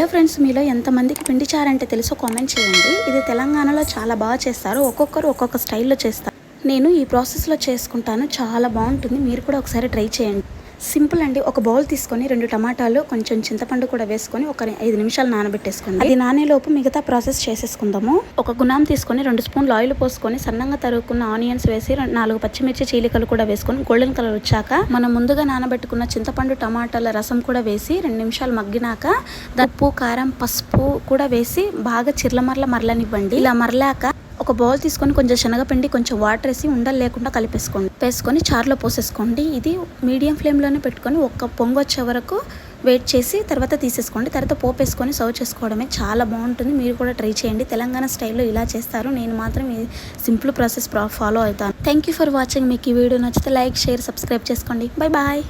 Hello friends, మీలో ఎంతమందికి పిండి చారు అంటే తెలుసో కామెంట్ చేయండి. ఇది తెలంగాణలో చాలా బాగా చేస్తారు. ఒక్కొక్కరు ఒక్కొక్క స్టైల్లో చేస్తారు. నేను ఈ ప్రాసెస్లో చేసుకుంటాను. చాలా బాగుంటుంది. మీరు కూడా ఒకసారి ట్రై చేయండి. సింపుల్ అండి. ఒక బౌల్ తీసుకొని 2 టమాటాలు, కొంచెం చింతపండు కూడా వేసుకొని ఒక 5 నిమిషాలు నానబెట్టేసుకోండి. అది నానేలోపు మిగతా ప్రాసెస్ చేసేసుకుందాము. ఒక గుణం తీసుకొని 2 స్పూన్లు ఆయిల్ పోసుకొని సన్నంగా తరుగుకున్న ఆనియన్స్ వేసి 4 పచ్చిమిర్చి చీలికలు కూడా వేసుకొని గోల్డెన్ కలర్ వచ్చాక మనం ముందుగా నానబెట్టుకున్న చింతపండు టమాటాల రసం కూడా వేసి 2 నిమిషాలు మగ్గినాక ఉప్పు, కారం, పసుపు కూడా వేసి బాగా మరలనివ్వండి. ఇలా మరలాక ఒక బౌల్ తీసుకొని కొంచెం శనగపిండి, కొంచెం వాటర్ వేసి ఉండలు లేకుండా వేసుకొని చారులో పోసేసుకోండి. ఇది మీడియం ఫ్లేమ్లోనే పెట్టుకొని ఒక్క పొంగు వచ్చే వరకు వెయిట్ చేసి తర్వాత తీసేసుకోండి. తర్వాత పోపు వేసుకొని సర్వ్ చేసుకోవడమే. చాలా బాగుంటుంది. మీరు కూడా ట్రై చేయండి. తెలంగాణ స్టైల్లో ఇలా చేస్తారు. నేను మాత్రం ఈ సింపుల్ ప్రాసెస్ ఫాలో అవుతాను. Thank you for watching. మీకు ఈ వీడియో నచ్చితే లైక్, షేర్, సబ్స్క్రైబ్ చేసుకోండి. బాయ్.